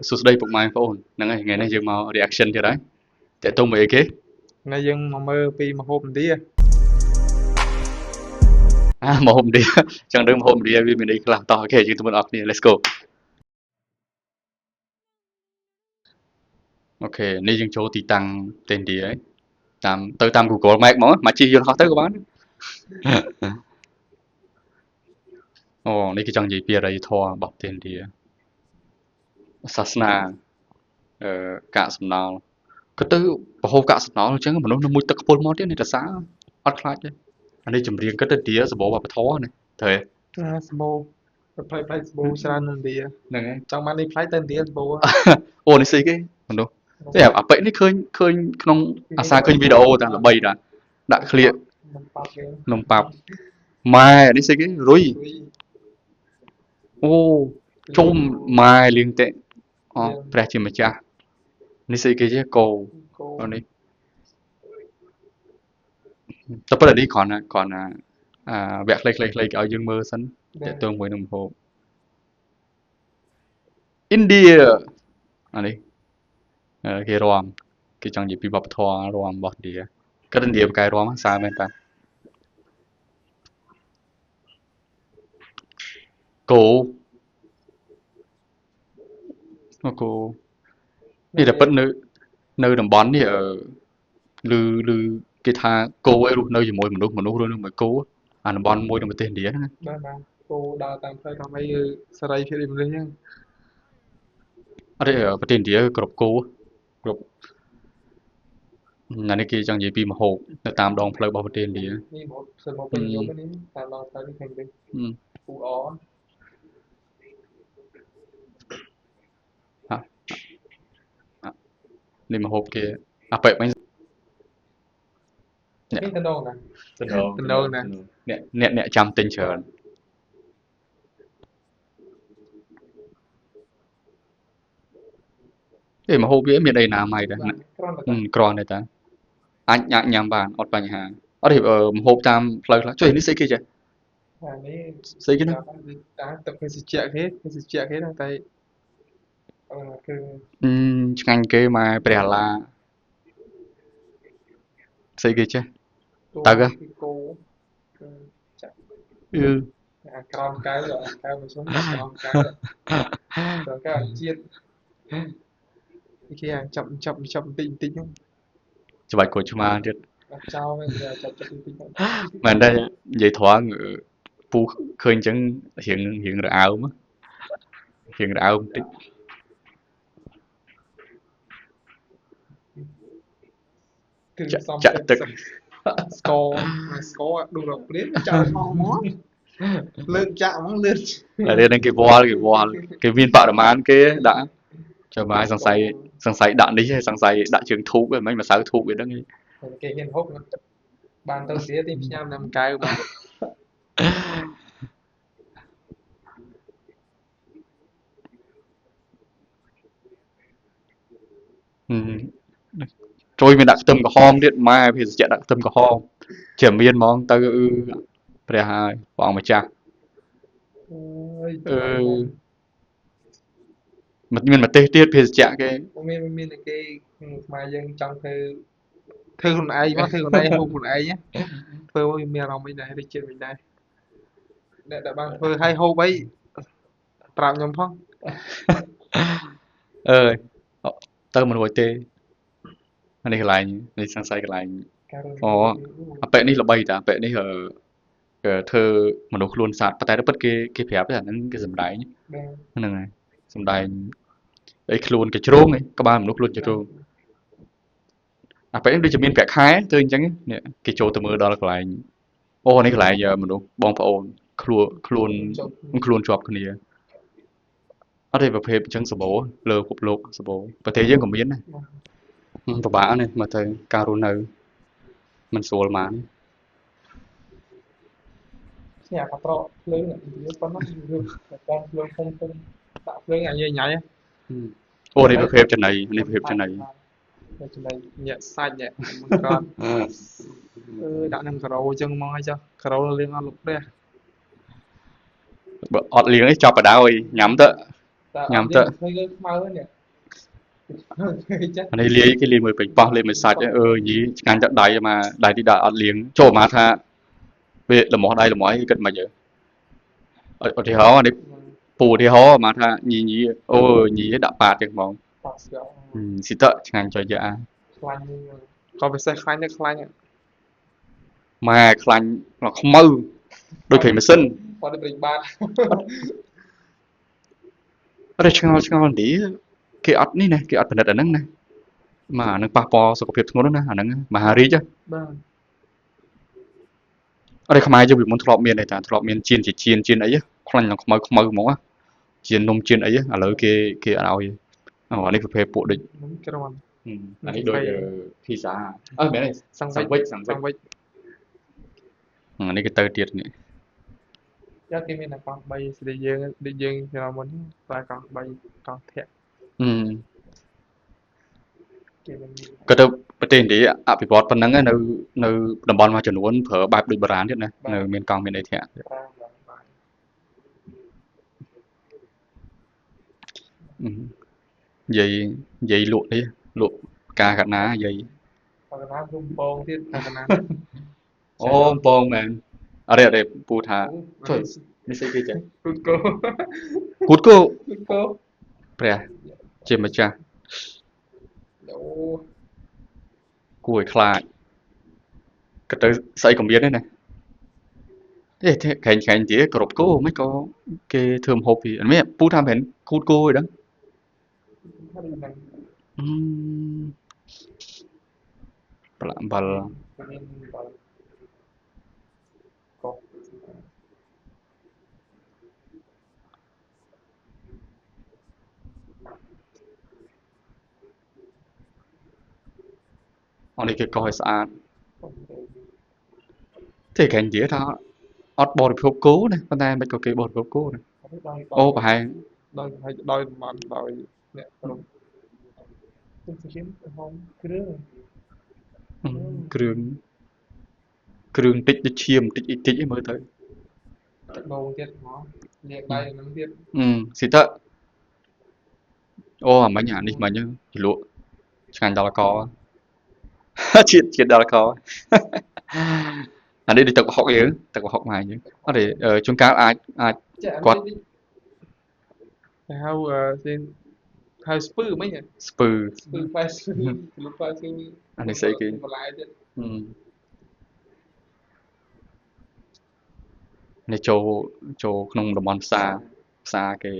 សួស្តីពុកម៉ែបងប្អូនហ្នឹងហើយថ្ងៃនេះយើងមក reaction ទៀតហើយតាក់ទងមួយអីគេថ្ងៃយើងមកមើលពីម្ហូបឥណ្ឌាម្ហូបឥណ្ឌាចឹងរឿងម្ហូបឥណ្ឌាវាមានអីខ្លះតោះអូខេយើងទៅមើលអស់គ្នា let's go អូខេនេះយើងចូលទីតាំងប្រទេសឥណ្ឌាហើយតាម Google Map ហ្មងមកជិះយន្តហោះទៅក៏បានអូនេះគេចង់និយាយពីអរិយធម៌របស់ប្រទេសឥណ្ឌាសាសនាកាកសំណល់ក៏ទៅប្រហូបកាកសំណល់អញ្ចឹងមនុស្សនៅមួយទឹកខ្ពុលមកទៀតនេះរសាអត់ខ្លាចទេអានេះចម្រៀងគិតទៅឥណ្ឌាសម្បូរវប្បធម៌ណាត្រូវទេសម្បូរផ្លែសម្បូរច្រើននៅឥណ្ឌាហ្នឹងហើយចង់បាននេះផ្លែទៅឥណ្ឌាសម្បូរអូនេះស្អីគេមនុស្សទេអាប៉ិនេះឃើញក្នុងអាសាឃើញវីដេអូតាល្បីតាដាក់ឃ្លៀកនំប៉ាប់ម៉ែនេះស្អីគេរុយអូជុំម៉ែលៀងតេអូព្រះជាម្ចាស់នេះស្អីគេចេះគោអូនេះតែប៉ុន្តែនេះគ្រាន់ណាវគ្គខ្លីៗគេឲ្យយើងមើលសិនតើតើមួយនឹងម្ហូបឥណ្ឌាអានេះគេរាំគេចង់និយាយពីវប្បធម៌រាំរបស់ឥណ្ឌាគាត់ឥណ្ឌាបកែរាំសើមែនតាគោនេះតែពិតនៅតំបន់នេះឮគេថាគោឯរស់នៅជាមួយមនុស្សរស់នៅជាមួយគោអាតំបន់មួយក្នុងប្រទេសឥណ្ឌាហ្នឹងបាទគោដើរតាមផ្លូវតាមអីគឺសេរីភាពមនុស្សហ្នឹងអត់ទេប្រទេសឥណ្ឌាគ្រប់គោគ្រប់អានេះគេចង់និយាយពីម្ហូបនៅតាមដងផ្លូវរបស់ប្រទេសឥណ្ឌានេះម្ហូបសិនមកពេញនិយមនេះតាមដងផ្លូវនេះឃើញទេពូអនេះម្ហូបគេអាប៉ិមិញនេះតំណងណាអ្នកចាំទិញច្រើនទេម្ហូបវាមានអីណាមៃដែរគ្រាន់តែតាអាចញ៉ាំបានអត់បញ្ហាអត់ទេម្ហូបតាមផ្លូវខ្លះចុះនេះស្អីគេចេះអានេះស្អីគេណាតាទឹកភេសជ្ជៈគេហ្នឹងតែគឺឆ្ងាញ់គេមកព្រះអាឡាស្អីគេចេះតើគោចាក់អាក្រោមកៅមកសុំក្រោមកៅជាតិគេចាប់បន្តិចហ្នឹងច្បាច់ក្រូចឆ្មាទៀតចោលវិញចាប់បន្តិចមែនទេនិយាយត្រង់ពូឃើញអញ្ចឹងរៀងរអើមបន្តិចចាក់ទឹកស្ករដួសរកព្រាមចាក់ហោះមកលើកចាក់ហ្មងលឿនតែនេះគេវល់គេមានបរិមាណគេដាក់ចាំមកសង្ស័យដាក់នេះសង្ស័យដាក់ជើងធូបហ្នឹងមិនម្សៅធូបវាហ្នឹងគេហ៊ានហូបបានទៅស្រីទីផ្ញើតាមកៅបាទជួយមានដាក់ខ្ទឹមក្រហមទៀតម៉ែភេសជ្ជៈដាក់ខ្ទឹមក្រហមជាមានហ្មងទៅព្រះហើយព្រះអង្គម្ចាស់មានម្ទេសទៀតភេសជ្ជៈគេមានគេខ្មែរយើងចង់ធ្វើខ្លួនឯងមកធ្វើខ្លួនឯងហូបខ្លួនឯងធ្វើឲ្យមានអារម្មណ៍វិញដែររីកជាតិវិញដែរអ្នកដែលបានធ្វើឲ្យហូបអីប្រាប់ខ្ញុំផងទៅមិនរួចទេនេះកន្លែងនេះសង្ស័យកន្លែងអូអាប៉ែនេះល្បីតាអាប៉ែនេះធ្វើមនុស្សខ្លួនសត្វប៉ុន្តែពិតគេប្រាប់ថាហ្នឹងគេសម្ដែងហ្នឹងហើយសម្ដែងអីខ្លួនកជ្រោងក្បាលមនុស្សខ្លួនជ្រោងអាប៉ែនេះដូចជាមានប្រាក់ខែទៅអញ្ចឹងនេះគេចូលទៅមើលដល់កន្លែងអូនេះកន្លែងមនុស្សបងប្អូនខ្លួនជាប់គ្នាអត់ទេប្រភេទអញ្ចឹងសម្បូរលើពិភពលោកសម្បូរប្រទេសយើងក៏មានដែរពិបាកនេះមកទៅការរស់នៅមិនស្រួលមកនេះអាកត្រកភ្លើងនេះប៉ុណ្ណឹងរឿងបងភ្លើងធំដាក់ភ្លើងអាញ៉ៃអូនេះប្រភេទចំណីញាក់សាច់ញាក់មិនក្រត់ដាក់នឹងការ៉ូអញ្ចឹងមកឲ្យចុះការ៉ូលៀងអត់លោកព្រះបើអត់លៀងឯងចាប់បដ ாய் ញ៉ាំទៅ ta nhầm ở tớ dân hơi gơ mau hơn nhỉ chắc anh ấy lấy cái liền mới bị bao lên mới sạch ấy nhí ngàn chặt đáy mà đáy đi đã ăn liếng chỗ mà tha về là mỏ đây là mỏ ấy cận mà giờ ở thì họ anh ấy phù thì họ mà tha nhí nhí ô nhí đã bạt được mong tao sợ xí tợ ngàn cho dạ khăn có phải xe khăn nhá khăn nhá mà khăn là không mơ đôi khi mà sinh có được bình ban ở đây chẳng ngon tí cái ớt này này cái ớt bên đất ở nâng này mà nâng pa po sọc phiệt ngôn đó nè nâng mà hà rí chứ vâng ở đây không ai cho bị muốn thọ miền này ta thọ miền chiên chỉ chiên ấy á khăn là không mơ mỏ chiên nôm chiên ấy á à lỡ cái áo gì ở đây phải bộ định đúng cái đó anh ấy đôi pizza mẹ này sang sang vách vách anh ấy cái tơ tiệt này giá cái mình là con bay để dương thì là muốn và con bay con thẹn cái mình cái tơประเทศนี้อ่ะไปบอดปนนั้นในในดับบอลมาจนวนเผอแบบดุบรานที่นะในเมียนกองเมียนไอเทีย ba vàng vàng vậy vậy lụa đi lụa cà gạt ná vậy còn cái nám rung bông thì thằng cái nám ô bông man ở đâyปูthà thôiไม่ใช่กี่จ้ะ cút cô กูดกู cút cô เปล่าเจมจ้ะ đâu กูไอ้คลาดก็เตอใส่ของเบียร์ได้ไงเอ๊ะแข่งแข่งจีกรบกูไม่ก็เกเทอมโฮปีอันนี้ปูทำเห็นกูดกูไอ้ดัง nó đi bằng อืมปลาบอล cái mình bảo có อันนี้ก็ให้สะอาด không để ที่แข่งจีถ้าอดบอลพิบกูนะปัญหาไม่ก็เกบอลพิบกูนะ không biết đôi โอ้ไป đôi hay đôi mà đôi nè không tôi sẽ kiếm không cái đứa គ្រឿងគ្រឿងតិចទៅឈាមតិចតិចឲ្យមើលទៅ đầu tiên nó liệt đây nó biết ស៊ីតើអូអាមិញអានេះមិញជ្រលក់ឆ្ងាញ់ដល់កជាតិដល់កអានេះដូចទឹកប្រហុកយើងទឹកប្រហុកមកយើងអត់ទេជួនកាលអាច chả Quạt. biết đi how xin how spư mấy nhỉ ស្ពឺ spư phải spư lúc phải spư អានេះស្អីគេ còn lại chứ នេះចូលក្នុងតំបន់ផ្សារគេ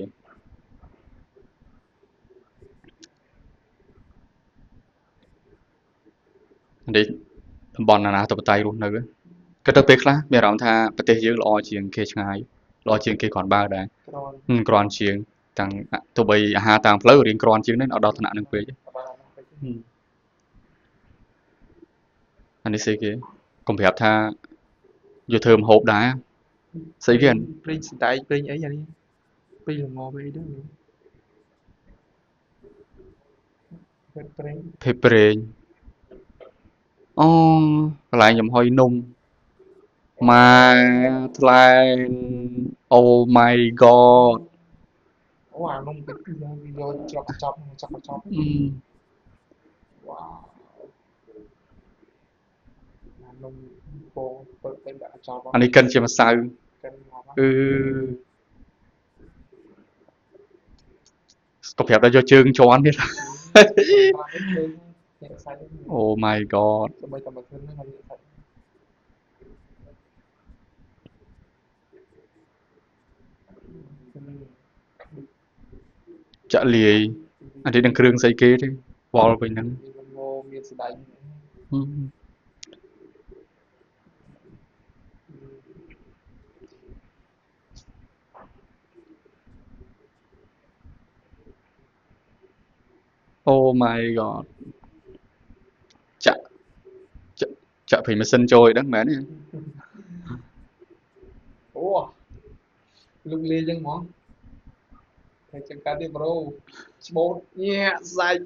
នេះតំបន់អាណាធិបតេយ្យរស់នៅគិតទៅពេលខ្លះមានអារម្មណ៍ថាប្រទេសយើងល្អជាងគេឆ្ងាយល្អជាងគេគ្រាន់បើដែរ rồi គ្រាន់ជាងទាំងទោះបីអាហារតាមផ្លូវរៀងគ្រាន់ជាងនេះអត់ដល់ថ្នាក់នឹងពេក អានេះស្អីគេកុំប្រាប់ថាយកធ្វើម្ហូបដែរស្អីគេ pin đại pin ấy vậy đi pin là ngò pin đó pin ភេទប្រេងអូកន្លែងចំហុយនំម៉ែថ្លែង Oh my god ủa à nông cái vô chọc wow nông cô bên đã chọc អានេះកិនជាម្សៅ cái ngọt lắm ក៏ប្រាប់ថាយកជើងជន់ទៀត nhẹ say Oh my god cho bây giờ mà thân nó là nhẹ say ចាក់លាយអានេះនឹងគ្រឿងស្អីគេទេវល់វិញហ្នឹង ngô miên sẽ đánh Oh my god ចាក់ពេញម៉ាស៊ីនចូលហ្នឹងមែនទេ ủa lúc lia chân món thầy chân cá đi bro bột nhẹ xanh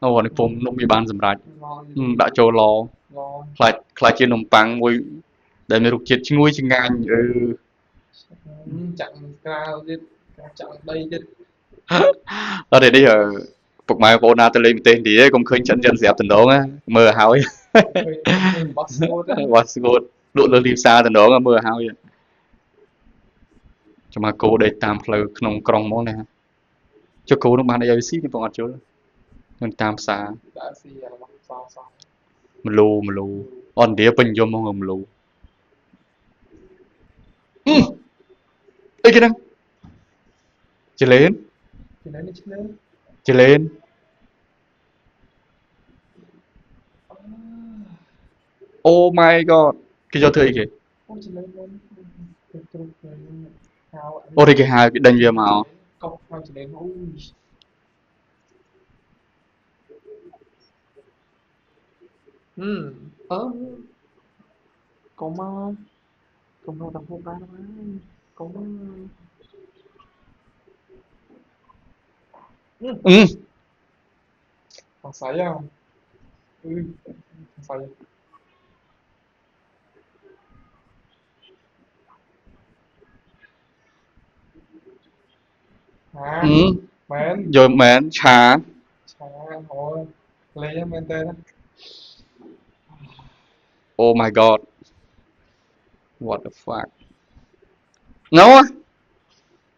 អូនេះពុំនំវាបានសម្រាប់ ឡ ដាក់ចូលឡ ឡ ខ្លាចជានំប៉័ងមួយដែលមានរសជាតិឈ្ងុយឆ្ងាញ់ចាក់ក្រៅទៀតចាក់ដីទៀត អត់ទេនេះពុកម៉ែបងប្អូនណាទៅលេងប្រទេសឥណ្ឌាកុំឃើញចិនស្រាប់តំណងមើលឲ្យហើយ បោះស្ងួត បោះស្ងួតលក់លើទីផ្សារតំណងមើលឲ្យហើយចាំមកគោដេកតាមផ្លូវក្នុងក្រុងហ្មងណាចុះគោនោះបានអីឲ្យស៊ីខ្ញុំបងអត់ជល់នឹងតាមផ្សារ ដាក់ស៊ីរបស់សង មលូអត់ឥណ្ឌាពេញនិយមហ្មងមលូអីគេហ្នឹងចលេន ពីនេះឆ្លើ ចលេនអូ my god គេយកធ្វើអីគេ អូឆ្លើមុនទៅទ្រុបទៅហៅ អូនេះគេហៅគេដេញវាមក កុកហៅឆ្លើអូកុំមកតាមពុកដែរហើយកុំ Thằng sấy không? Thằng sấy. À, mến. យកមែនឆា Chà, thôi. Lấy cho mến tên đó. Oh my god what the fuck ណូ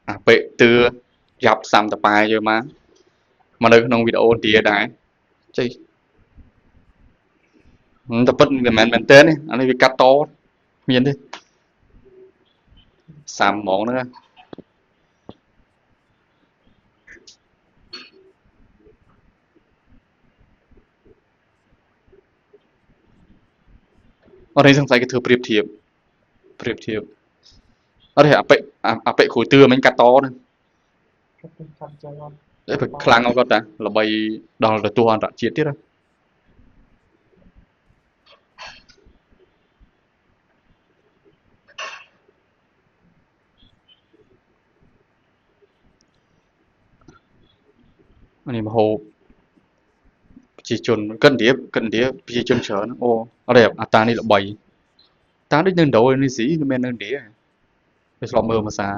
អាពេកទឿយ៉ាប់សាំតប៉ែយកមកនៅក្នុងវីដេអូទៀតដែរចេះតែពិតមិនមែនមែនទេអានេះវាកាត់តមានទេសាំហ្មងហ្នឹងអត់នេះសង្ស័យគេធ្វើប្រៀបធៀបអត់ទេអាពេកគ្រួយទឿមិញកាត់តហ្នឹង Cắt chân khăn cho con. ខ្លាំងអត់គាត់តាល្បីដល់ទទួលអន្តរជាតិទៀតហ៎អានេះមហោបប្រជាជនកិនឥណ្ឌាប្រជាជនច្រើនអូអត់ទេអាតានេះល្បីតាដូចនៅឥណ្ឌូនេះស៊ីមិនមែននៅឥណ្ឌាវាធ្លាប់មើលភាសា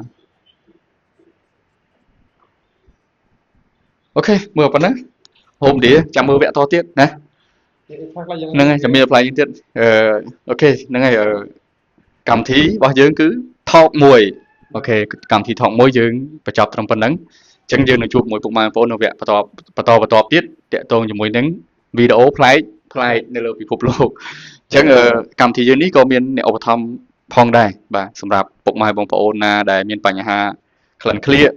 អូខេមើលប៉ុណ្ណឹងហូមឥណ្ឌាចាំមើលវគ្គតទៀតណា ហ្នឹងហើយចាំមាន apply ទៀតអូខេហ្នឹងហើយកម្មវិធីរបស់យើងគឺ talk 1អូខេកម្មវិធី talk 1យើងបញ្ចប់ត្រឹមប៉ុណ្ណឹងអញ្ចឹងយើងនឹងជួបមួយពុកម៉ែបងប្អូននៅវគ្គបន្តទៀតតាក់ទងជាមួយនឹងវីដេអូប្លែកនៅលើពិភពលោកអញ្ចឹងកម្មវិធីយើងនេះក៏មានអ្នកឧបត្ថម្ភផងដែរបាទសម្រាប់ពុកម៉ែបងប្អូនណាដែលមានបញ្ហាក្លិនឃ្លាក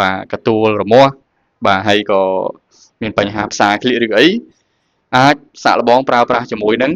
បាទកទួលរមាស់បាទហើយក៏មានបញ្ហាផ្សាឃ្លាកឬអីអាចសាកល្បងប្រើប្រាស់ជាមួយនឹង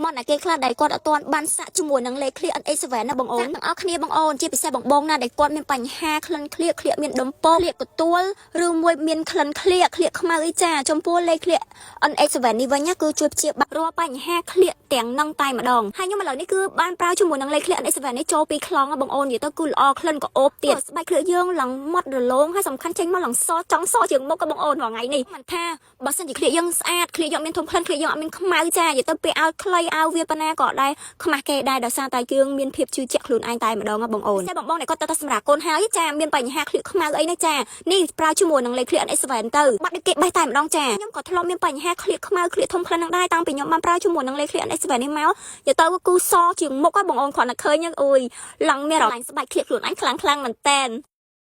មកណាគេខ្លះដែលគាត់អត់ទាន់បានសាក់ជាមួយនឹងលេខ clear NX7 ណាបងអូនទាំងអស់គ្នាបងអូនជាពិសេសបងណាដែលគាត់មានបញ្ហាក្លិនឃ្លាកមានដុំពោះឃ្លាកកទួលឬមួយមានក្លិនឃ្លាកខ្មៅអីចាចំពោះលេខ clear NX7 នេះវិញគឺជួយព្យាបាលរាល់បញ្ហាឃ្លាកទាំងនឹងតែម្ដងហើយខ្ញុំឥឡូវនេះគឺបានប្រើជាមួយនឹងលេខ clear NX7 នេះចូលពីខ្លងបងអូននិយាយទៅគឺល្អក្លិនក៏អូបទៀតស្បែកឃ្លាកយើងឡើងម៉ត់រលោងហើយសំខាន់ចេញមកឡើងសចង់សជាងមុខបងអូនរាល់ថ្ងៃនេះមិនថាបើសិនជាឃ្លាកយើងស្អាតឃ្លាកយើងមានធំក្លិនឃ្លាកយើងអត់មានខ្មៅចានិយាយទៅពេលឲ្យខ្លីឲ្យវាប៉ុណ្ណាក៏ដែរខ្មាស់គេដែរដោយសារតែយើងមានភាពជឿជាក់ខ្លួនឯងតែម្ដងបងអូនតែបងដែលគាត់ទៅសម្រាប់កូនហើយចាមានបញ្ហាឃ្លាកខ្មៅអីណាចានេះប្រើជាមួយនឹងលេខ clear NX7 ទៅបាត់ដូចគេបេះតែម្ដងចាខ្ញុំក៏ធ្លាប់មានបញ្ហាឃ្លាកខ្មៅឃ្លាកធំក្លិននឹងដែរតាំងពីខ្ញុំបានប្រើជាមួយនឹងលេខ clear NX7 នេះមកនិយាយទៅគឺសជាងមុខហើយបងអូនគ្រាន់តែឃើញអូយឡើងមានរ៉ាញ់ស្បែកឃ្លាកខ្លួនឯងខ្លាំងមែនតែន